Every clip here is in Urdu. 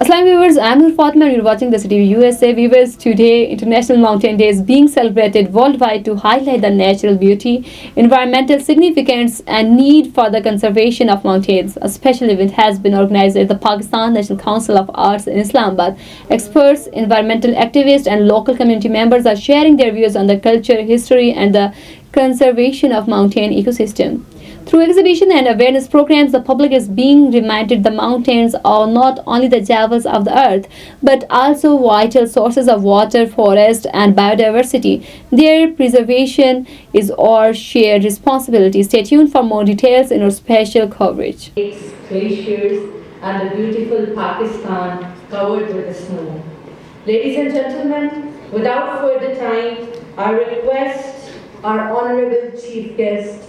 Assalamu viewers, I'm Nur Fatima and you're watching the City USA. Viewers, today International Mountain Day is being celebrated worldwide to highlight the natural beauty, environmental significance and need for the conservation of mountains. A special event has been organized at the Pakistan National Council of Arts in Islamabad. Experts, environmental activists and local community members are sharing their views on the culture, history and the conservation of mountain ecosystem. Through exhibition and awareness programs, the public is being reminded the mountains are not only the jewels of the earth, but also vital sources of water, forest, and biodiversity. Their preservation is our shared responsibility. Stay tuned for more details in our special coverage. Glaciers, and the beautiful Pakistan covered with the snow. Ladies and gentlemen, without further time, I request our honorable chief guest.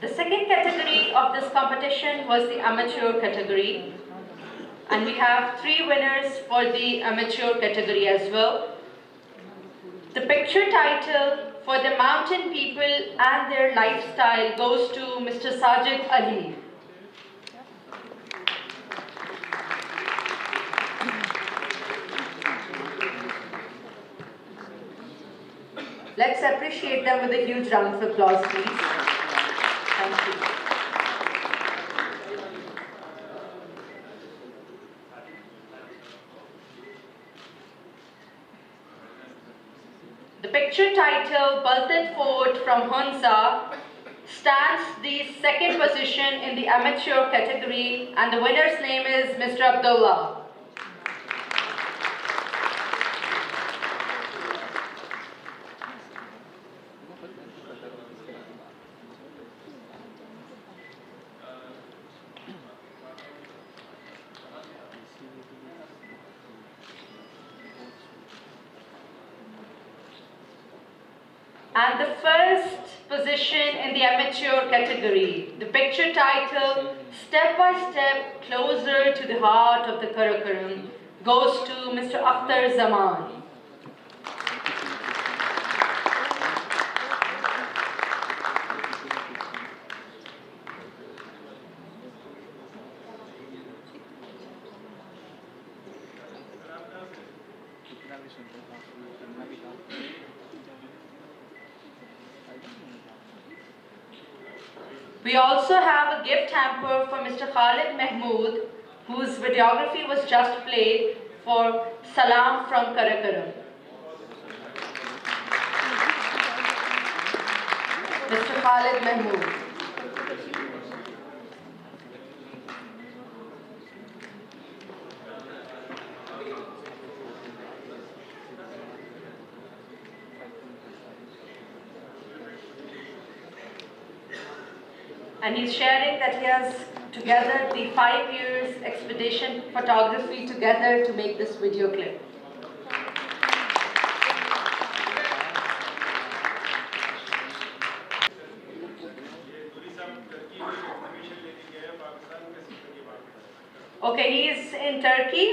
The second category of this competition was the amateur category, and we have 3 winners for the amateur category as well. The picture title for the mountain people and their lifestyle goes to Mr. Sajid Ali. Let's appreciate them with a huge round of applause, please. Thank you. The picture title, Baltan Fort from Hunza, stands the second position in the amateur category, and the winner's name is Mr. Abdullah. And the first position in the amateur category, the picture title, Step by Step Closer to the Heart of the Karakoram, goes to Mr. Akhtar Zaman. We also have a gift hamper for Mr. Khalid Mahmood, whose videography was just played, for Salam from Karakaram. Mr. Khalid Mahmood. And he's sharing that he has together the 5 years expedition photography together to make this video clip. Okay, he is in Turkey.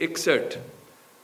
61।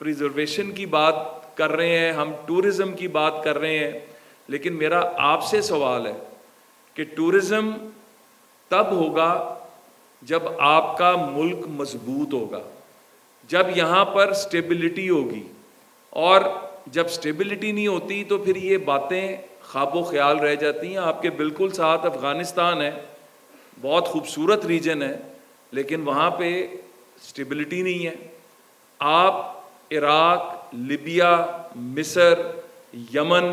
Preservation کی بات کر رہے ہیں, ہم ٹورزم کی بات کر رہے ہیں, لیکن میرا آپ سے سوال ہے کہ ٹورزم تب ہوگا جب آپ کا ملک مضبوط ہوگا, جب یہاں پر سٹیبلٹی ہوگی, اور جب سٹیبلٹی نہیں ہوتی تو پھر یہ باتیں خواب و خیال رہ جاتی ہیں. آپ کے بالکل ساتھ افغانستان ہے, بہت خوبصورت ریجن ہے, لیکن وہاں پہ سٹیبلٹی نہیں ہے. آپ عراق, لیبیا, مصر, یمن,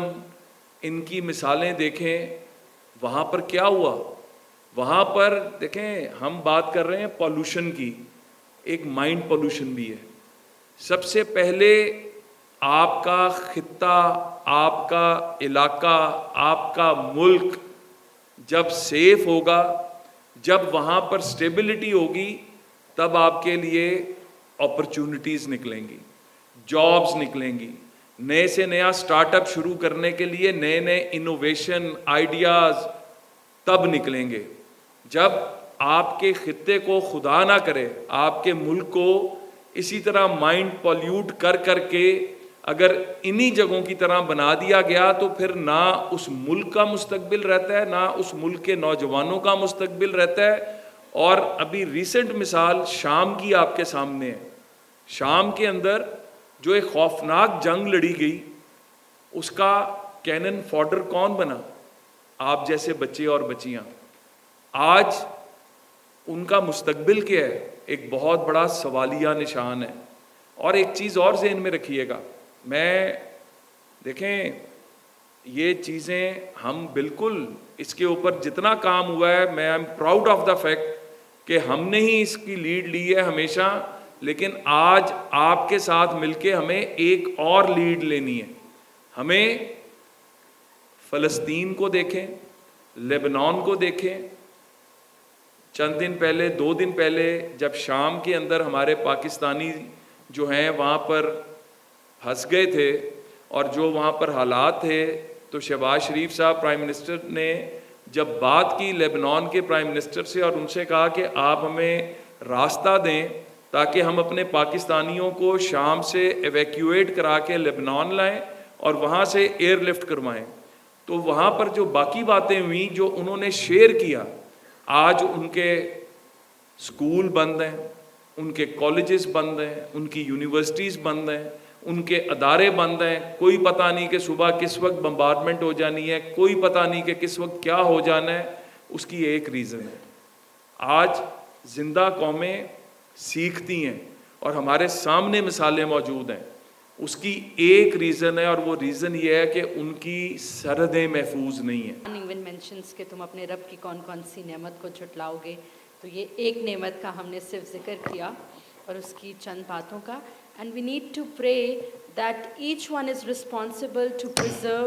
ان کی مثالیں دیکھیں, وہاں پر کیا ہوا. وہاں پر دیکھیں, ہم بات کر رہے ہیں پالوشن کی, ایک مائنڈ پالوشن بھی ہے. سب سے پہلے آپ کا خطہ, آپ کا علاقہ, آپ کا ملک جب سیف ہوگا, جب وہاں پر سٹیبلٹی ہوگی, تب آپ کے لیے اپرچونٹیز نکلیں گی, جابز نکلیں گی, نئے سے نیا سٹارٹ اپ شروع کرنے کے لیے نئے نئے انوویشن آئیڈیاز تب نکلیں گے. جب آپ کے خطے کو خدا نہ کرے, آپ کے ملک کو اسی طرح مائنڈ پالیوٹ کر کر کے اگر انہی جگہوں کی طرح بنا دیا گیا, تو پھر نہ اس ملک کا مستقبل رہتا ہے, نہ اس ملک کے نوجوانوں کا مستقبل رہتا ہے. اور ابھی ریسنٹ مثال شام کی آپ کے سامنے ہے. شام کے اندر جو ایک خوفناک جنگ لڑی گئی, اس کا کینن فوڈر کون بنا؟ آپ جیسے بچے اور بچیاں. آج ان کا مستقبل کیا ہے؟ ایک بہت بڑا سوالیہ نشان ہے. اور ایک چیز اور ذہن میں رکھیے گا, میں دیکھیں یہ چیزیں ہم بالکل اس کے اوپر جتنا کام ہوا ہے, میں am proud of the fact کہ ہم نے ہی اس کی لیڈ لی ہے ہمیشہ, لیکن آج آپ کے ساتھ مل کے ہمیں ایک اور لیڈ لینی ہے. ہمیں فلسطین کو دیکھیں, لیبنان کو دیکھیں. چند دن پہلے, 2 دن پہلے جب شام کے اندر ہمارے پاکستانی جو ہیں وہاں پر پھنس گئے تھے, اور جو وہاں پر حالات تھے, تو شہباز شریف صاحب پرائم منسٹر نے جب بات کی لیبنان کے پرائم منسٹر سے, اور ان سے کہا کہ آپ ہمیں راستہ دیں تاکہ ہم اپنے پاکستانیوں کو شام سے ایویکیویٹ کرا کے لیبنان لائیں اور وہاں سے ایئر لفٹ کروائیں, تو وہاں پر جو باقی باتیں ہوئیں جو انہوں نے شیئر کیا, آج ان کے اسکول بند ہیں, ان کے کالجز بند ہیں, ان کی یونیورسٹیز بند ہیں, ان کے ادارے بند ہیں. کوئی پتہ نہیں کہ صبح کس وقت بمبارڈمنٹ ہو جانی ہے, کوئی پتہ نہیں کہ کس وقت کیا ہو جانا ہے. اس کی ایک ریزن ہے, آج زندہ قومیں سیکھتی ہیں اور ہمارے سامنے مثالیں موجود ہیں. اس کی ایک ریزن ہے, اور وہ ریزن یہ ہے کہ ان کی سرحدیں محفوظ نہیں ہیں. ایون مینشنس کہ تم اپنے رب کی کون کون سی نعمت کو جھٹلاؤ گے, تو یہ ایک نعمت کا ہم نے صرف ذکر کیا اور اس کی چند باتوں کا. And we need to pray that each one is responsible to preserve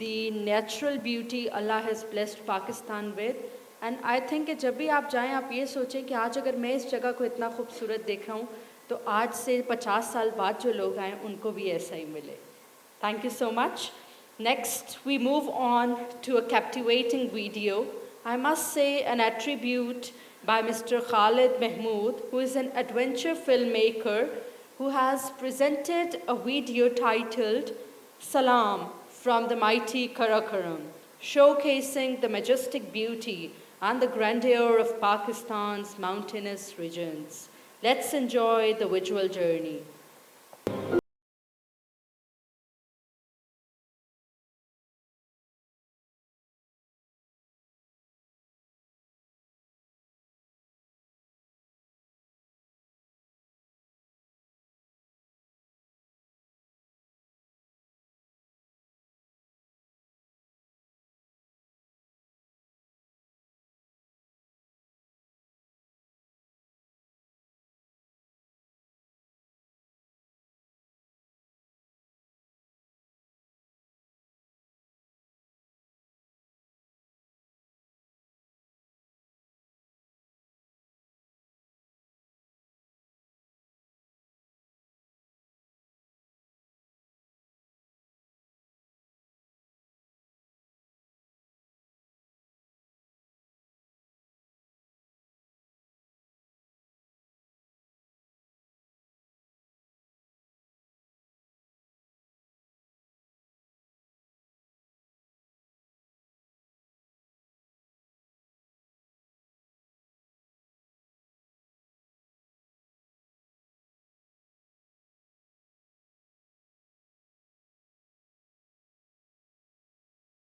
the natural beauty اللہ has blessed Pakistan with. And I think کہ جب بھی آپ جائیں آپ یہ سوچیں کہ آج اگر میں اس جگہ کو اتنا خوبصورت دیکھ رہا ہوں, تو آج سے 50 سال بعد جو لوگ آئیں ان کو بھی ایسا ہی ملے. Thank you so much. Next, we move on to a captivating video. I must say an attribute by Mr. Khalid Mahmood, who is an adventure filmmaker who has presented a video titled Salam from the mighty Karakoram, showcasing the majestic beauty and the grandeur of Pakistan's mountainous regions. Let's enjoy the visual journey.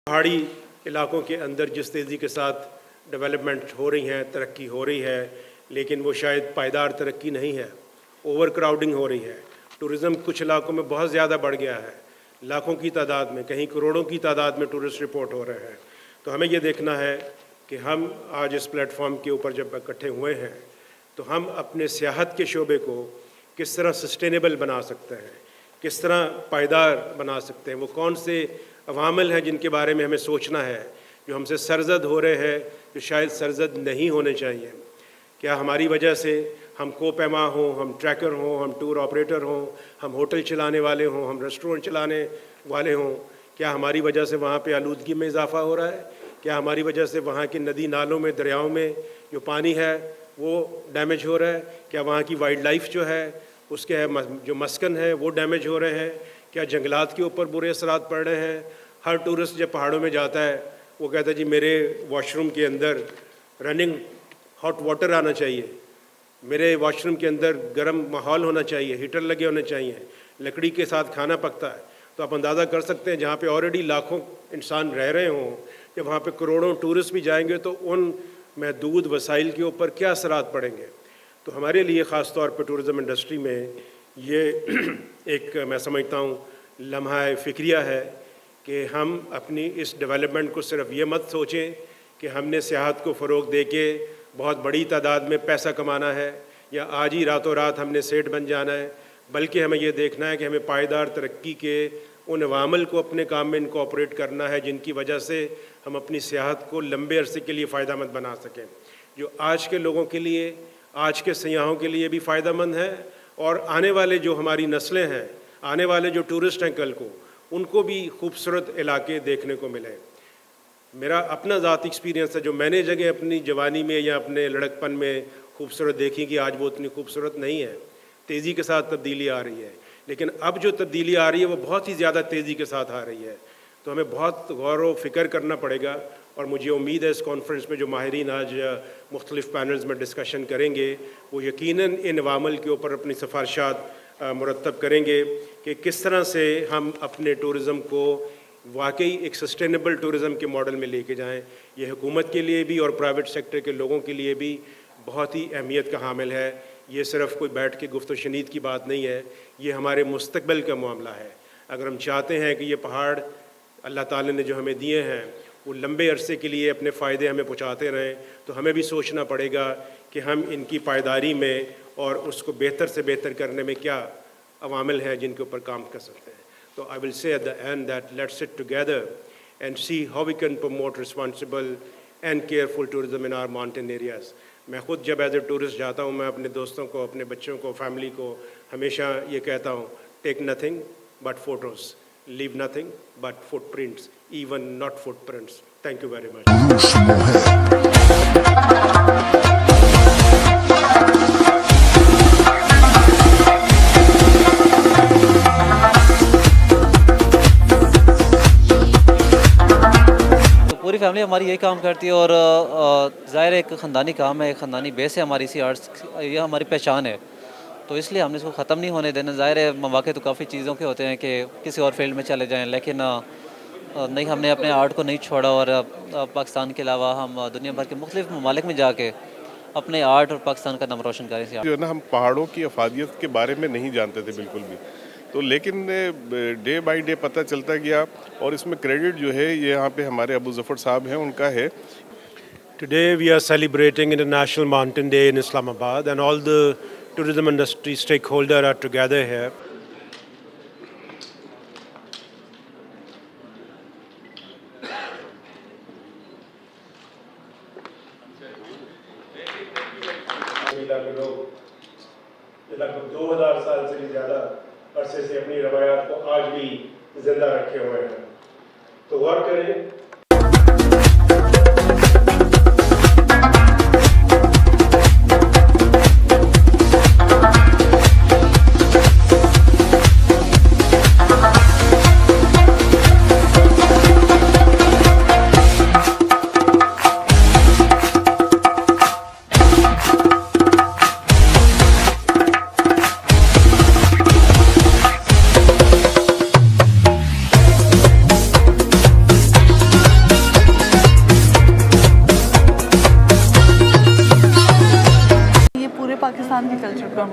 پہاڑی علاقوں کے اندر جس تیزی کے ساتھ ڈیولپمنٹ ہو رہی ہیں، ترقی ہو رہی ہے، لیکن وہ شاید پائیدار ترقی نہیں ہے، اوور کراؤڈنگ ہو رہی ہے. ٹورزم کچھ علاقوں میں بہت زیادہ بڑھ گیا ہے، لاکھوں کی تعداد میں، کہیں کروڑوں کی تعداد میں ٹورسٹ رپورٹ ہو رہے ہیں. تو ہمیں یہ دیکھنا ہے کہ ہم آج اس پلیٹ فارم کے اوپر جب اکٹھے ہوئے ہیں تو ہم اپنے سیاحت کے شعبے کو کس طرح سسٹینیبل بنا سکتے ہیں، کس طرح پائیدار بنا سکتے ہیں. وہ کون سے عوامل ہیں جن کے بارے میں ہمیں سوچنا ہے، جو ہم سے سرزد ہو رہے ہیں، جو شاید سرزد نہیں ہونے چاہیے. کیا ہماری وجہ سے ہم کو پیما ہوں، ہم ٹریکر ہوں، ہم ٹور آپریٹر ہوں، ہم ہوٹل چلانے والے ہوں، ہم ریسٹورنٹ چلانے والے ہوں، کیا ہماری وجہ سے وہاں پہ آلودگی میں اضافہ ہو رہا ہے؟ کیا ہماری وجہ سے وہاں کی ندی نالوں میں، دریاؤں میں جو پانی ہے وہ ڈیمیج ہو رہا ہے؟ کیا وہاں کی وائلڈ لائف جو ہے اس کے جو مسکن ہے وہ ڈیمیج ہو رہے ہیں؟ کیا جنگلات کے اوپر برے اثرات پڑ رہے ہیں؟ ہر ٹورسٹ جب پہاڑوں میں جاتا ہے وہ کہتا ہے جی میرے واش روم کے اندر رننگ ہاٹ واٹر آنا چاہیے، میرے واش روم کے اندر گرم ماحول ہونا چاہیے، ہیٹر لگے ہونے چاہیے، لکڑی کے ساتھ کھانا پکتا ہے. تو آپ اندازہ کر سکتے ہیں جہاں پہ آلریڈی لاکھوں انسان رہ رہے ہوں، جب وہاں پہ کروڑوں ٹورسٹ بھی جائیں گے تو ان محدود وسائل کے اوپر کیا اثرات پڑیں گے. تو ہمارے لیے خاص طور پہ ٹورزم انڈسٹری میں یہ ایک میں سمجھتا ہوں لمحہ فکریہ ہے کہ ہم اپنی اس ڈیولپمنٹ کو صرف یہ مت سوچیں کہ ہم نے سیاحت کو فروغ دے کے بہت بڑی تعداد میں پیسہ کمانا ہے یا آج ہی راتوں رات ہم نے سیٹ بن جانا ہے، بلکہ ہمیں یہ دیکھنا ہے کہ ہمیں پائیدار ترقی کے ان عوامل کو اپنے کام میں انکارپوریٹ کرنا ہے جن کی وجہ سے ہم اپنی سیاحت کو لمبے عرصے کے لیے فائدہ مند بنا سکیں، جو آج کے لوگوں کے لیے، آج کے سیاحوں کے لیے بھی فائدہ مند ہے اور آنے والے جو ہماری نسلیں ہیں، آنے والے جو ٹورسٹ ہیں کل کو، ان کو بھی خوبصورت علاقے دیکھنے کو ملیں. میرا اپنا ذاتی ایکسپیرینس ہے، جو میں نے جگہ اپنی جوانی میں یا اپنے لڑکپن میں خوبصورت دیکھی کہ آج وہ اتنی خوبصورت نہیں ہے، تیزی کے ساتھ تبدیلی آ رہی ہے. لیکن اب جو تبدیلی آ رہی ہے وہ بہت ہی زیادہ تیزی کے ساتھ آ رہی ہے. تو ہمیں بہت غور و فکر کرنا پڑے گا، اور مجھے امید ہے اس کانفرنس میں جو ماہرین آج مختلف پینلز میں ڈسکشن کریں گے وہ یقیناً ان عوامل کے اوپر اپنی سفارشات مرتب کریں گے کہ کس طرح سے ہم اپنے ٹورزم کو واقعی ایک سسٹینیبل ٹورزم کے ماڈل میں لے کے جائیں. یہ حکومت کے لیے بھی اور پرائیویٹ سیکٹر کے لوگوں کے لیے بھی بہت ہی اہمیت کا حامل ہے. یہ صرف کوئی بیٹھ کے گفت و شنید کی بات نہیں ہے، یہ ہمارے مستقبل کا معاملہ ہے. اگر ہم چاہتے ہیں کہ یہ پہاڑ اللہ تعالی نے جو ہمیں دیے ہیں وہ لمبے عرصے کے لیے اپنے فائدے ہمیں پہنچاتے رہیں، تو ہمیں بھی سوچنا پڑے گا کہ ہم ان کی پائیداری میں اور اس کو بہتر سے بہتر کرنے میں کیا عوامل ہیں جن کے اوپر کام کر سکتے ہیں. So I will say at the end that let's sit together and see how we can promote responsible and careful tourism in our mountain areas. میں خود جب ایز اے ٹورسٹ جاتا ہوں میں اپنے دوستوں کو، اپنے بچوں کو، فیملی کو ہمیشہ یہ کہتا ہوں take nothing but photos, leave nothing but footprints, even not footprints. Thank you very much. پوری فیملی ہماری یہی کام کرتی ہے اور ظاہر ایک خاندانی کام ہے، ایک خاندانی بیس ہے ہماری اسی آرٹس، یہ ہماری پہچان ہے. تو اس لیے ہم نے اس کو ختم نہیں ہونے دینا. ظاہر ہے مواقع تو کافی چیزوں کے ہوتے ہیں کہ کسی اور فیلڈ میں چلے جائیں، لیکن نہیں، ہم نے اپنے آرٹ کو نہیں چھوڑا اور پاکستان کے علاوہ ہم دنیا بھر کے مختلف ممالک میں جا کے اپنے آرٹ اور پاکستان کا نام روشن کریں. جو ہے نا ہم پہاڑوں کی افادیت کے بارے میں نہیں جانتے تھے بالکل بھی، تو لیکن ڈے بائی ڈے پتہ چلتا گیا، اور اس میں کریڈٹ جو ہے یہ یہاں پہ ہمارے ابو ظفر صاحب ہیں ان کا ہے. Today we are celebrating International Mountain Day in Islamabad and all the tourism industry stakeholders are together here. لگ 2000 سال سے بھی زیادہ عرصے سے اپنی روایات کو آج بھی زندہ رکھے ہوئے ہیں. تو غور کریں.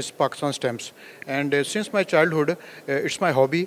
is Pakistan stamps, and since my childhood, it's my hobby.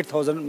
8000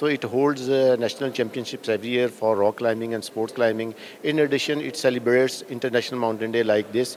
So it holds national championships every year for rock climbing and sports climbing. In addition, it celebrates International Mountain Day like this.